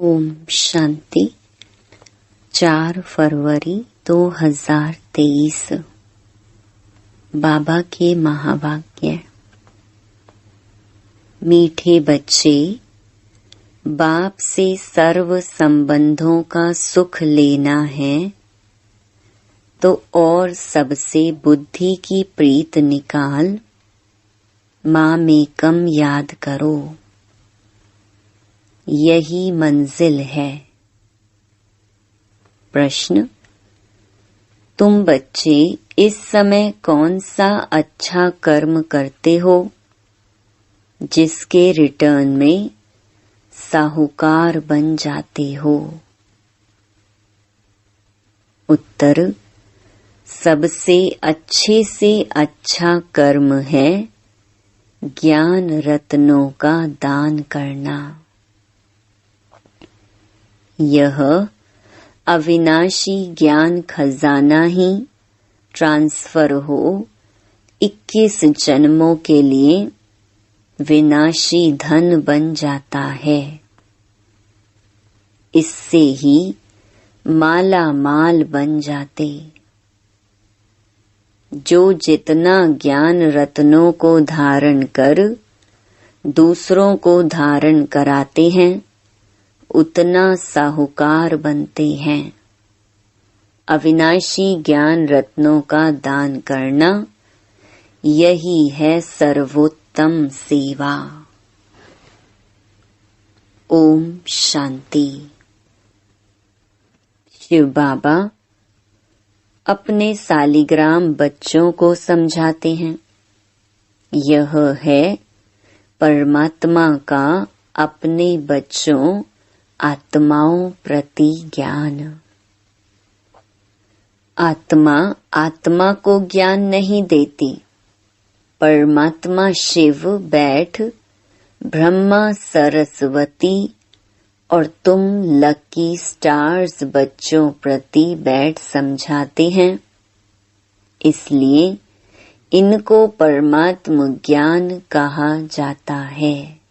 ओम शांति। 4 फरवरी 2023। बाबा के महावाक्य। मीठे बच्चे, बाप से सर्व संबंधों का सुख लेना है तो और सबसे बुद्धि की प्रीत निकाल माँ में कम याद करो। यही मंजिल है। प्रश्न: तुम बच्चे इस समय कौन सा अच्छा कर्म करते हो जिसके रिटर्न में साहूकार बन जाते हो? उत्तर: सबसे अच्छे से अच्छा कर्म है ज्ञान रत्नों का दान करना। यह अविनाशी ज्ञान खजाना ही ट्रांसफर हो 21 जन्मों के लिए विनाशी धन बन जाता है। इससे ही माला माल बन जाते। जो जितना ज्ञान रत्नों को धारण कर दूसरों को धारण कराते हैं उतना साहूकार बनते हैं। अविनाशी ज्ञान रत्नों का दान करना यही है सर्वोत्तम सेवा। ओम शांति। शिव बाबा अपने सालिग्राम बच्चों को समझाते हैं। यह है परमात्मा का अपने बच्चों आत्माओं प्रति ज्ञान। आत्मा आत्मा को ज्ञान नहीं देती। परमात्मा शिव बैठ ब्रह्मा सरस्वती और तुम लकी स्टार्स बच्चों प्रति बैठ समझाते हैं। इसलिए इनको परमात्म ज्ञान कहा जाता है।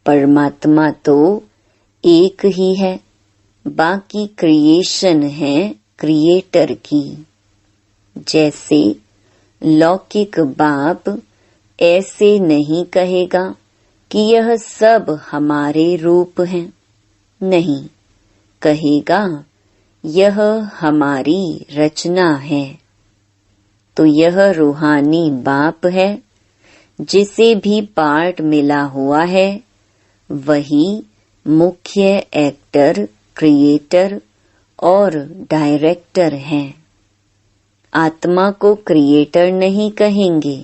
परमात्मा तो एक ही है, बाकी क्रिएशन है क्रिएटर की। जैसे लौकिक बाप ऐसे नहीं कहेगा कि यह सब हमारे रूप हैं। नहीं, कहेगा यह हमारी रचना है। तो यह रूहानी बाप है। जिसे भी पार्ट मिला हुआ है वही मुख्य एक्टर, क्रिएटर और डायरेक्टर हैं। आत्मा को क्रिएटर नहीं कहेंगे।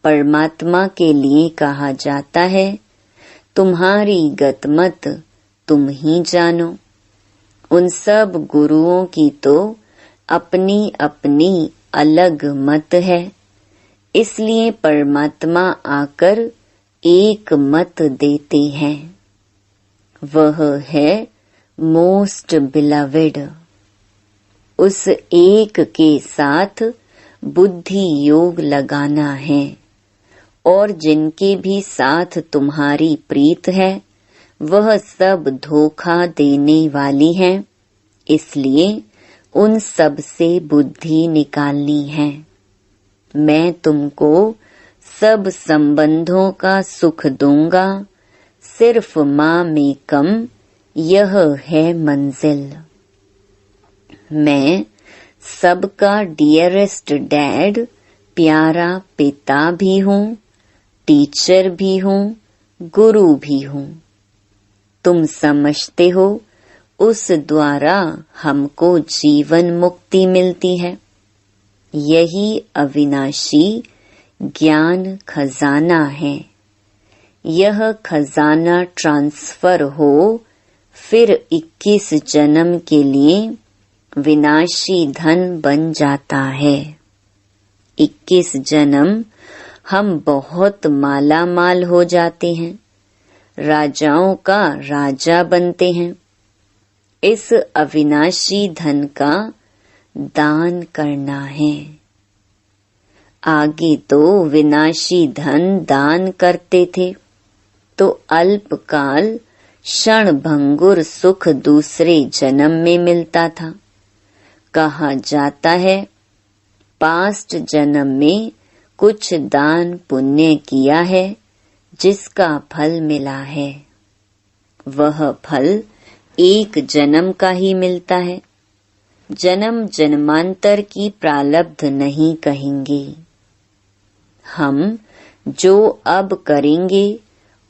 परमात्मा के लिए कहा जाता है तुम्हारी गतमत तुम ही जानो। उन सब गुरुओं की तो अपनी अपनी अलग मत है। इसलिए परमात्मा आकर एक मत देते हैं। वह है मोस्ट बिलवेड। उस एक के साथ बुद्धि योग लगाना है। और जिनके भी साथ तुम्हारी प्रीत है वह सब धोखा देने वाली हैं। इसलिए उन सब से बुद्धि निकालनी है। मैं तुमको सब संबंधों का सुख दूंगा, सिर्फ माँ में कम, यह है मंजिल। मैं सबका डियरेस्ट डैड, प्यारा पिता भी हूँ, टीचर भी हूँ, गुरु भी हूँ। तुम समझते हो उस द्वारा हमको जीवन मुक्ति मिलती है। यही अविनाशी ज्ञान खजाना है। यह खजाना ट्रांसफर हो फिर 21 जन्म के लिए विनाशी धन बन जाता है। 21 जन्म हम बहुत माला माल हो जाते हैं, राजाओं का राजा बनते हैं। इस अविनाशी धन का दान करना है। आगे तो विनाशी धन दान करते थे, तो अल्पकाल क्षण भंगुर सुख दूसरे जन्म में मिलता था। कहा जाता है पास्ट जन्म में कुछ दान पुण्य किया है जिसका फल मिला है। वह फल एक जन्म का ही मिलता है। जन्म जन्मांतर की प्रारब्ध नहीं कहेंगे। हम जो अब करेंगे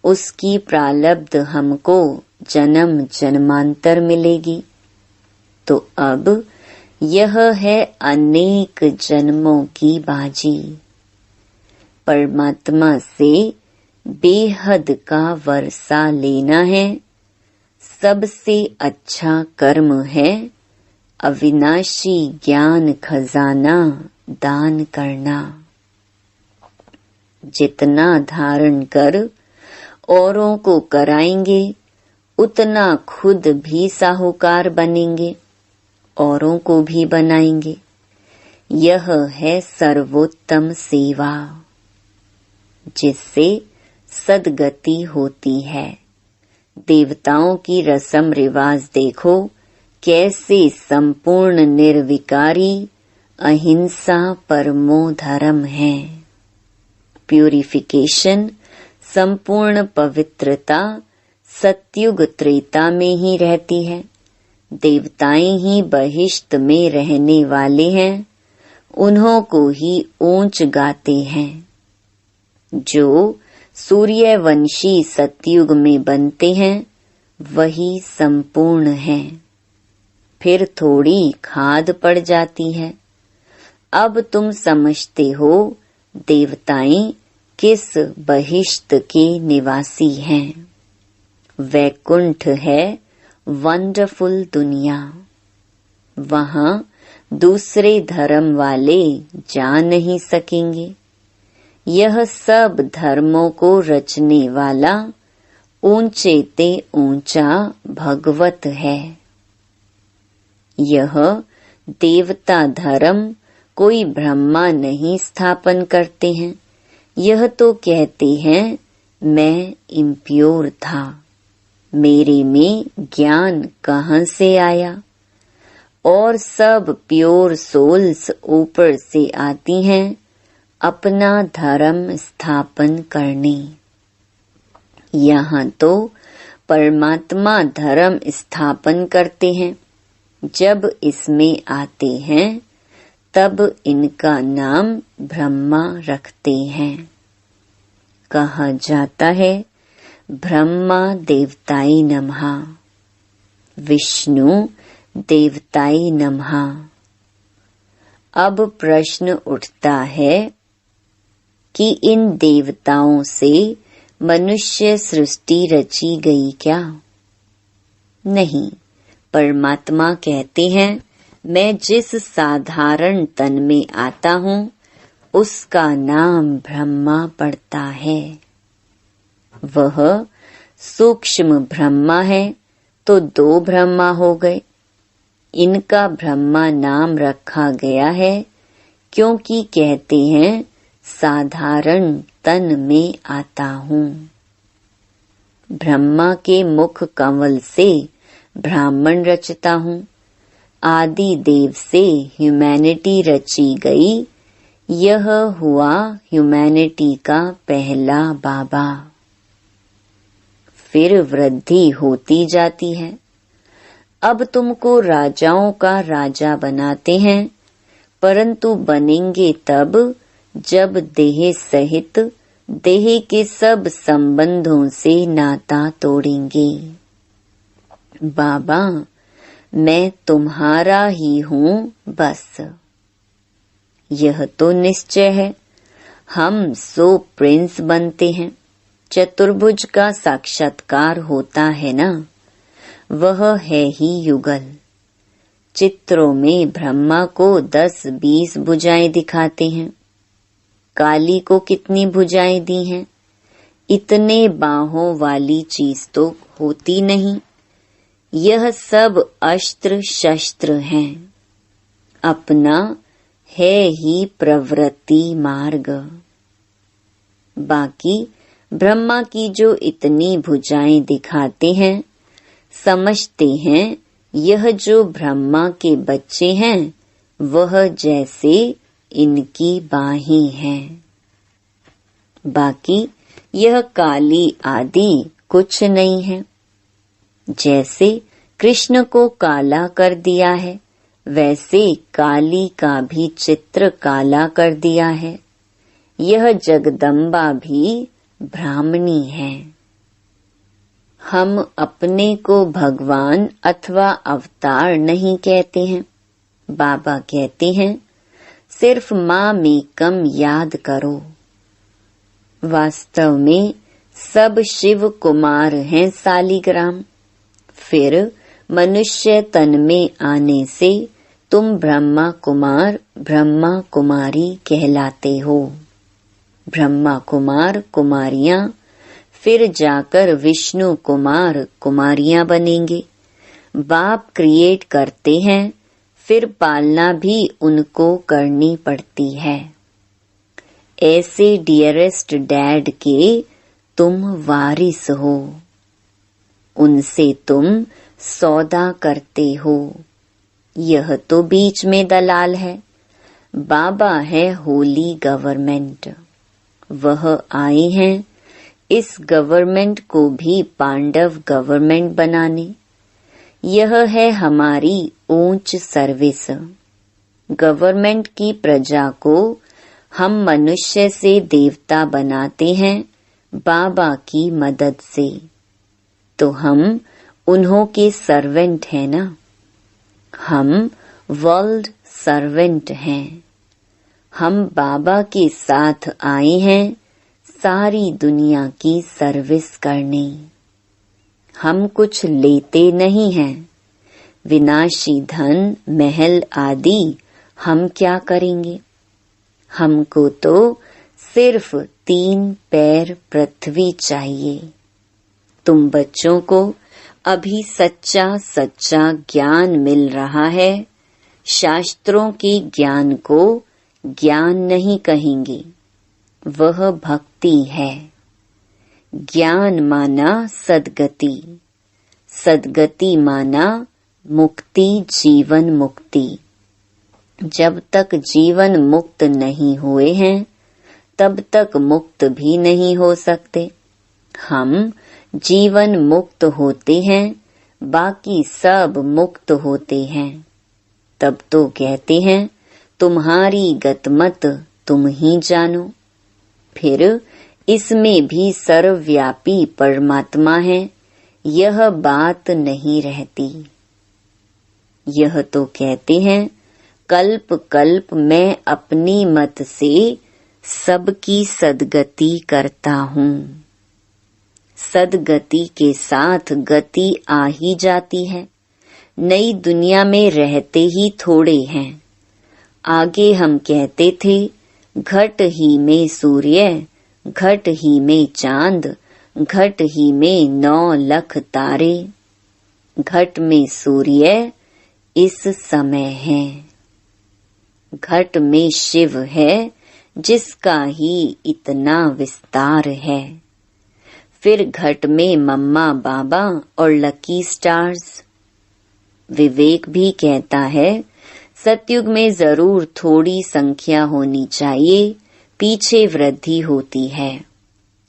उसकी प्रारब्ध हमको जन्म जन्मांतर मिलेगी। तो अब यह है अनेक जन्मों की बाजी। परमात्मा से बेहद का वर्षा लेना है। सबसे अच्छा कर्म है अविनाशी ज्ञान खजाना दान करना। जितना धारण कर औरों को कराएंगे उतना खुद भी साहूकार बनेंगे, औरों को भी बनाएंगे। यह है सर्वोत्तम सेवा जिससे सद्गति होती है। देवताओं की रस्म रिवाज देखो कैसे संपूर्ण निर्विकारी अहिंसा परमो धर्म है। प्यूरिफिकेशन संपूर्ण पवित्रता सतयुग त्रेता में ही रहती है। देवताएं ही बहिष्ट में रहने वाले हैं, उन्हों को ही ऊंच गाते हैं। जो सूर्यवंशी सतयुग में बनते हैं वही संपूर्ण है। फिर थोड़ी खाद पड़ जाती है। अब तुम समझते हो देवताएं किस बहिष्ट के निवासी हैं। वैकुंठ है वंडरफुल दुनिया। वहां दूसरे धर्म वाले जा नहीं सकेंगे। यह सब धर्मों को रचने वाला ऊंचे ते ऊंचा भगवत है। यह देवता धर्म कोई ब्रह्मा नहीं स्थापन करते हैं। यह तो कहते हैं मैं इम्प्योर था, मेरे में ज्ञान कहाँ से आया। और सब प्योर सोल्स ऊपर से आती हैं अपना धर्म स्थापन करने। यहाँ तो परमात्मा धर्म स्थापन करते हैं। जब इसमें आते हैं तब इनका नाम ब्रह्मा रखते हैं। कहा जाता है ब्रह्मा देवताय नमः, विष्णु देवताय नमः। अब प्रश्न उठता है कि इन देवताओं से मनुष्य सृष्टि रची गई क्या? नहीं, परमात्मा कहते हैं मैं जिस साधारण तन में आता हूँ उसका नाम ब्रह्मा पड़ता है। वह सूक्ष्म ब्रह्मा है तो दो ब्रह्मा हो गए। इनका ब्रह्मा नाम रखा गया है क्योंकि कहते हैं साधारण तन में आता हूँ। ब्रह्मा के मुख कमल से ब्राह्मण रचता हूँ। आदि देव से ह्यूमैनिटी रची गई। यह हुआ ह्यूमैनिटी का पहला बाबा। फिर वृद्धि होती जाती है। अब तुमको राजाओं का राजा बनाते हैं, परंतु बनेंगे तब जब देह सहित देह के सब संबंधों से नाता तोड़ेंगे। बाबा मैं तुम्हारा ही हूँ बस, यह तो निश्चय है। हम सो प्रिंस बनते हैं। चतुर्भुज का साक्षात्कार होता है ना, वह है ही युगल। चित्रों में ब्रह्मा को 10-20 भुजाएं दिखाते हैं। काली को कितनी भुजाएं दी हैं? इतने बाहों वाली चीज तो होती नहीं। यह सब अस्त्र शस्त्र हैं। अपना है ही प्रवृत्ति मार्ग। बाकी ब्रह्मा की जो इतनी भुजाएं दिखाते हैं, समझते हैं यह जो ब्रह्मा के बच्चे हैं वह जैसे इनकी बाहें हैं। बाकी यह काली आदि कुछ नहीं है। जैसे कृष्ण को काला कर दिया है, वैसे काली का भी चित्र काला कर दिया है। यह जगदम्बा भी ब्राह्मणी है। हम अपने को भगवान अथवा अवतार नहीं कहते हैं। बाबा कहते हैं सिर्फ माँ मेकम याद करो। वास्तव में सब शिव कुमार हैं सालीग्राम। फिर मनुष्य तन में आने से तुम ब्रह्मा कुमार ब्रह्मा कुमारी कहलाते हो। ब्रह्मा कुमार कुमारियां फिर जाकर विष्णु कुमार कुमारियां बनेंगे। बाप क्रिएट करते हैं, फिर पालना भी उनको करनी पड़ती है। ऐसे डियरेस्ट डैड के तुम वारिस हो, उनसे तुम सौदा करते हो। यह तो बीच में दलाल है। बाबा है होली गवर्नमेंट। वह आए हैं इस गवर्नमेंट को भी पांडव गवर्नमेंट बनाने। यह है हमारी ऊंच सर्विस। गवर्नमेंट की प्रजा को हम मनुष्य से देवता बनाते हैं बाबा की मदद से। तो हम उन्हों के सर्वेंट हैं ना। हम वर्ल्ड सर्वेंट हैं। हम बाबा के साथ आए हैं सारी दुनिया की सर्विस करने। हम कुछ लेते नहीं हैं। विनाशी धन महल आदि हम क्या करेंगे। हमको तो सिर्फ 3 पैर पृथ्वी चाहिए। तुम बच्चों को अभी सच्चा सच्चा ज्ञान मिल रहा है। शास्त्रों के ज्ञान को ज्ञान नहीं कहेंगे, वह भक्ति है। ज्ञान माना सद्गति, सद्गति माना मुक्ति, जीवन मुक्ति। जब तक जीवन मुक्त नहीं हुए हैं तब तक मुक्त भी नहीं हो सकते। हम जीवन मुक्त होते हैं, बाकी सब मुक्त होते हैं। तब तो कहते हैं तुम्हारी गतमत तुम ही जानो। फिर इसमें भी सर्वव्यापी परमात्मा है, यह बात नहीं रहती। यह तो कहते हैं कल्प कल्प मैं अपनी मत से सबकी सद्गति करता हूँ। सद्गति के साथ गति आ ही जाती है। नई दुनिया में रहते ही थोड़े हैं। आगे हम कहते थे घट ही में सूर्य, घट ही में चांद, घट ही में 9 लाख तारे। घट में सूर्य इस समय है। घट में शिव है जिसका ही इतना विस्तार है। फिर घट में मम्मा बाबा और लकी स्टार्स। विवेक भी कहता है सतयुग में जरूर थोड़ी संख्या होनी चाहिए, पीछे वृद्धि होती है।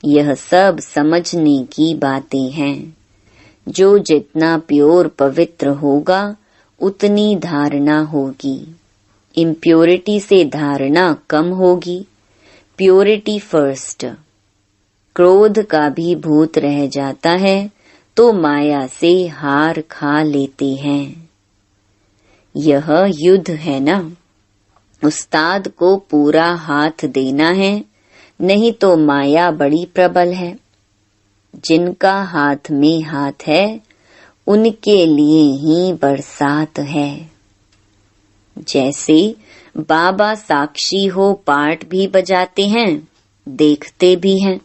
यह सब समझने की बातें हैं। जो जितना प्योर पवित्र होगा उतनी धारणा होगी। इम्प्योरिटी से धारणा कम होगी। Purity first. क्रोध का भी भूत रह जाता है तो माया से हार खा लेते हैं। यह युद्ध है ना। उस्ताद को पूरा हाथ देना है, नहीं तो माया बड़ी प्रबल है। जिनका हाथ में हाथ है उनके लिए ही बरसात है। जैसे बाबा साक्षी हो पार्ट भी बजाते हैं, देखते भी हैं।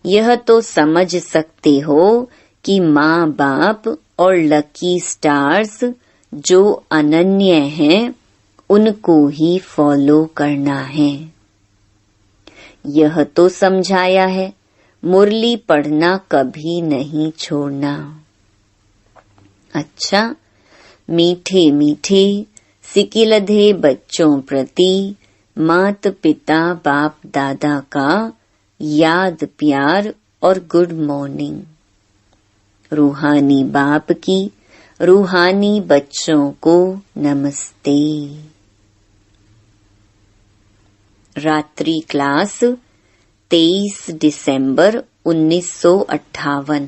यह तो समझ सकते हो कि माँ बाप और लकी स्टार्स जो अनन्य हैं उनको ही फॉलो करना है। यह तो समझाया है मुरली पढ़ना कभी नहीं छोड़ना। अच्छा, मीठे मीठे सिकिलधे बच्चों प्रति मात पिता बाप दादा का याद प्यार और गुड मॉर्निंग। रूहानी बाप की रूहानी बच्चों को नमस्ते। रात्रि क्लास 23 दिसंबर 1958।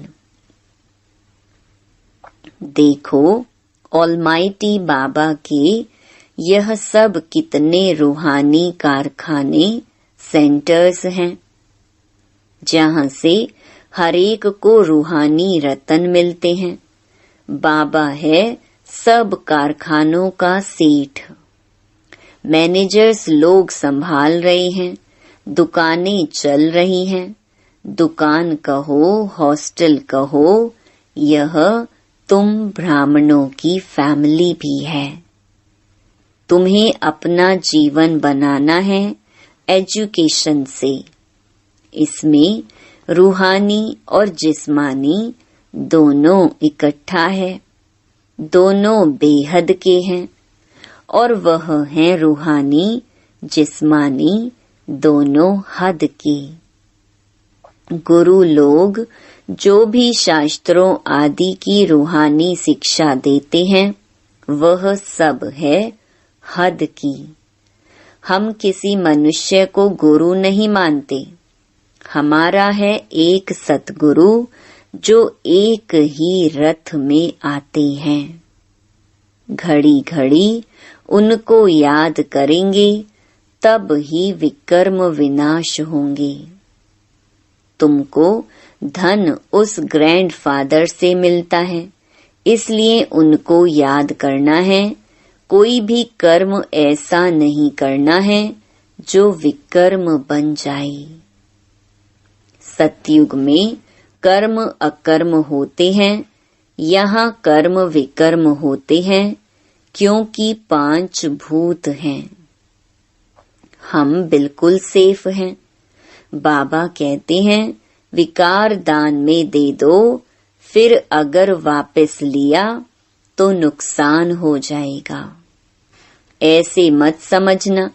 देखो, ऑलमाइटी बाबा के यह सब कितने रूहानी कारखाने सेंटर्स हैं, जहां से हर एक को रूहानी रतन मिलते हैं। बाबा है सब कारखानों का सेठ। मैनेजर्स लोग संभाल रहे हैं, दुकानें चल रही हैं। दुकान कहो, हॉस्टल कहो, यह तुम ब्राह्मणों की फैमिली भी है। तुम्हें अपना जीवन बनाना है एजुकेशन से। इसमें रूहानी और जिस्मानी दोनों इकट्ठा है। दोनों बेहद के हैं और वह हैं रूहानी जिस्मानी दोनों हद के। गुरु लोग जो भी शास्त्रों आदि की रूहानी शिक्षा देते हैं वह सब है हद की। हम किसी मनुष्य को गुरु नहीं मानते। हमारा है एक सतगुरु जो एक ही रथ में आते हैं। घड़ी घड़ी उनको याद करेंगे तब ही विकर्म विनाश होंगे। तुमको धन उस ग्रैंडफादर से मिलता है, इसलिए उनको याद करना है। कोई भी कर्म ऐसा नहीं करना है जो विकर्म बन जाए। सतयुग में कर्म अकर्म होते हैं, यहाँ कर्म विकर्म होते हैं, क्योंकि 5 भूत हैं। हम बिल्कुल सेफ हैं। बाबा कहते हैं विकार दान में दे दो, फिर अगर वापस लिया तो नुकसान हो जाएगा। ऐसे मत समझना,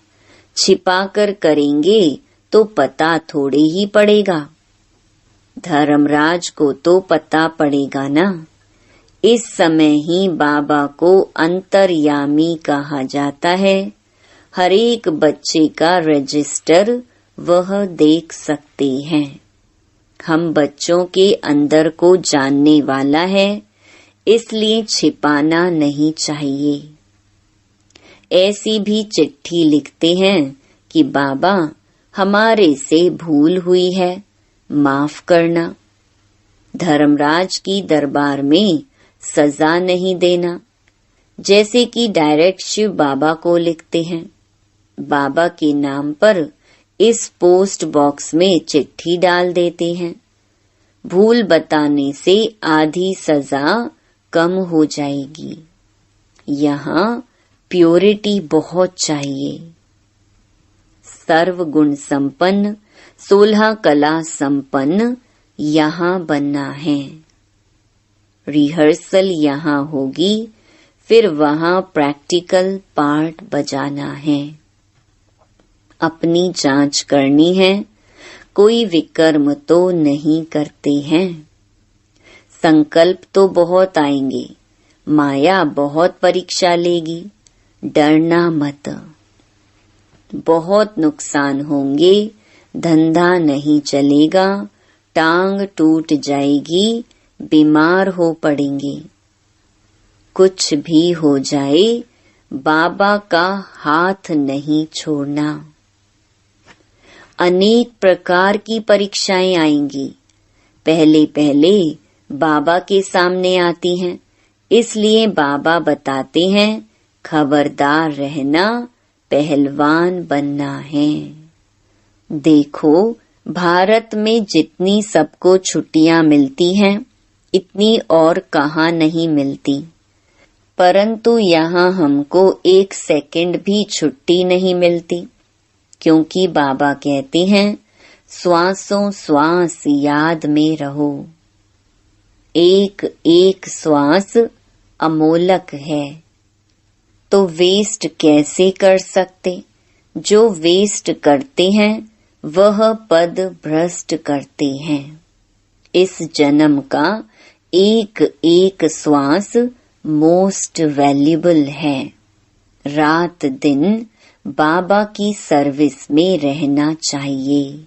छिपाकर करेंगे तो पता थोड़े ही पड़ेगा। धर्मराज को तो पता पड़ेगा ना। इस समय ही बाबा को अंतर्यामी कहा जाता है। हर एक बच्चे का रजिस्टर वह देख सकते हैं। हम बच्चों के अंदर को जानने वाला है, इसलिए छिपाना नहीं चाहिए। ऐसी भी चिट्ठी लिखते हैं कि बाबा हमारे से भूल हुई है, माफ करना। धर्मराज की दरबार में सजा नहीं देना, जैसे कि डायरेक्ट शिव बाबा को लिखते हैं। बाबा के नाम पर इस पोस्ट बॉक्स में चिट्ठी डाल देते हैं। भूल बताने से आधी सजा कम हो जाएगी। यहाँ प्योरिटी बहुत चाहिए। सर्वगुण संपन्न 16 कला संपन्न यहाँ बनना है। रिहर्सल यहाँ होगी, फिर वहाँ प्रैक्टिकल पार्ट बजाना है। अपनी जांच करनी है, कोई विकर्म तो नहीं करते हैं। संकल्प तो बहुत आएंगे, माया बहुत परीक्षा लेगी, डरना मत। बहुत नुकसान होंगे, धंधा नहीं चलेगा, टांग टूट जाएगी, बीमार हो पड़ेंगे। कुछ भी हो जाए, बाबा का हाथ नहीं छोड़ना। अनेक प्रकार की परीक्षाएं आएंगी, पहले पहले बाबा के सामने आती हैं, इसलिए बाबा बताते हैं खबरदार रहना, पहलवान बनना है। देखो, भारत में जितनी सबको छुट्टियां मिलती हैं, इतनी और कहाँ नहीं मिलती। परंतु यहाँ हमको 1 सेकंड भी छुट्टी नहीं मिलती, क्योंकि बाबा कहते हैं श्वासों श्वास याद में रहो। एक एक श्वास अमोलक है, तो वेस्ट कैसे कर सकते? जो वेस्ट करते हैं वह पद भ्रष्ट करते हैं। इस जन्म का एक एक श्वास मोस्ट वैल्यूबल है। रात दिन बाबा की सर्विस में रहना चाहिए।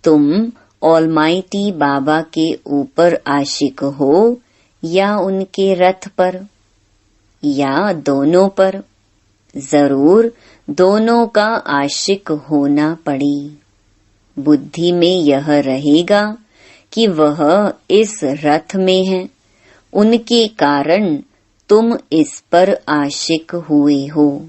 तुम ऑलमाइटी बाबा के ऊपर आशिक हो या उनके रथ पर या दोनों पर? जरूर दोनों का आशिक होना पड़ी। बुद्धि में यह रहेगा कि वह इस रथ में है, उनके कारण तुम इस पर आशिक हुए हो।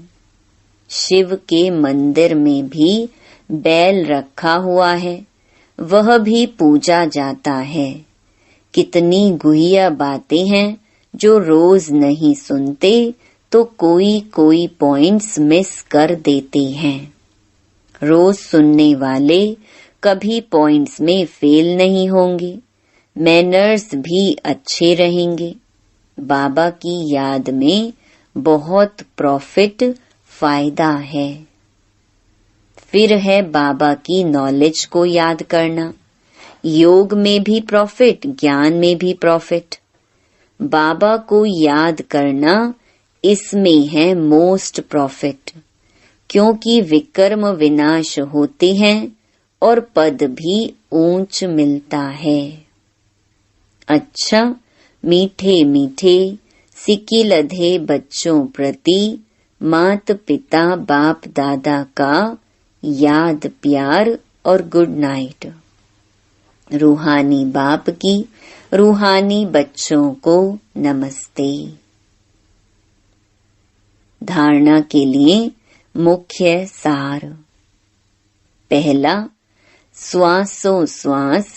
शिव के मंदिर में भी बैल रखा हुआ है, वह भी पूजा जाता है। कितनी गुहिया बातें हैं जो रोज नहीं सुनते तो कोई कोई पॉइंट्स मिस कर देते हैं। रोज सुनने वाले कभी पॉइंट्स में फेल नहीं होंगे, मैनर्स भी अच्छे रहेंगे। बाबा की याद में बहुत प्रॉफिट फायदा है। फिर है बाबा की नॉलेज को याद करना। योग में भी प्रॉफिट, ज्ञान में भी प्रॉफिट। बाबा को याद करना, इसमें है मोस्ट प्रॉफिट, क्योंकि विकर्म विनाश होते हैं और पद भी ऊंच मिलता है। अच्छा, मीठे मीठे सिकिलधे बच्चों प्रति मात पिता बाप दादा का याद प्यार और गुड नाइट। रूहानी बाप की रूहानी बच्चों को नमस्ते। धारणा के लिए मुख्य सार। पहला, श्वासों श्वास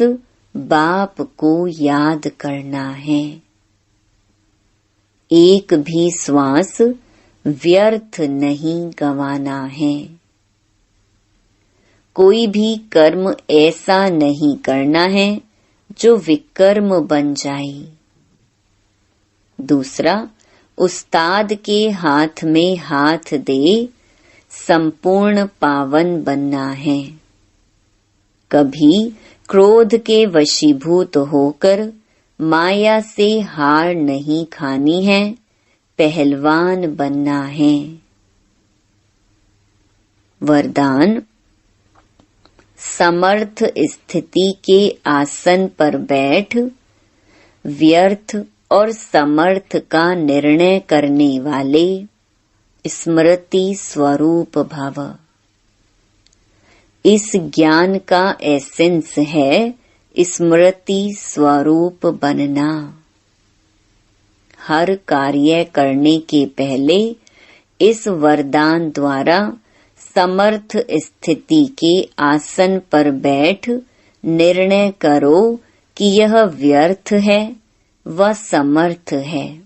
बाप को याद करना है। एक भी श्वास व्यर्थ नहीं गंवाना है। कोई भी कर्म ऐसा नहीं करना है जो विकर्म बन जाए। दूसरा, उस्ताद के हाथ में हाथ दे संपूर्ण पावन बनना है। कभी क्रोध के वशीभूत होकर माया से हार नहीं खानी है, पहलवान बनना है। वरदान, समर्थ स्थिति के आसन पर बैठ व्यर्थ और समर्थ का निर्णय करने वाले स्मृति स्वरूप भव। इस ज्ञान का एसेंस है स्मृति स्वरूप बनना। हर कार्य करने के पहले इस वरदान द्वारा समर्थ स्थिति के आसन पर बैठ निर्णय करो कि यह व्यर्थ है व समर्थ है।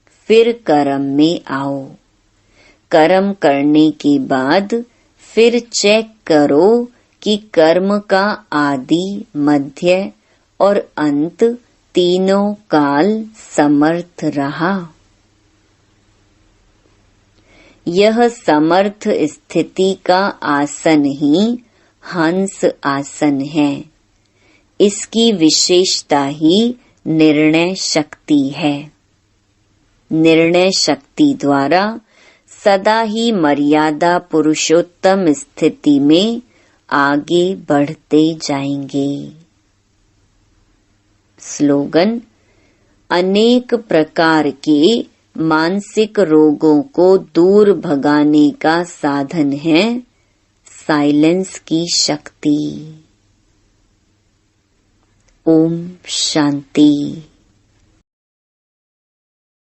फिर कर्म में आओ। कर्म करने के बाद फिर चेक करो कि कर्म का आदि, मध्य और अंत तीनों काल समर्थ रहा। यह समर्थ स्थिति का आसन ही हंस आसन है। इसकी विशेषता ही निर्णय शक्ति है। निर्णय शक्ति द्वारा सदा ही मर्यादा पुरुषोत्तम स्थिति में आगे बढ़ते जाएंगे। स्लोगन, अनेक प्रकार के मानसिक रोगों को दूर भगाने का साधन है साइलेंस की शक्ति। ओम शांति।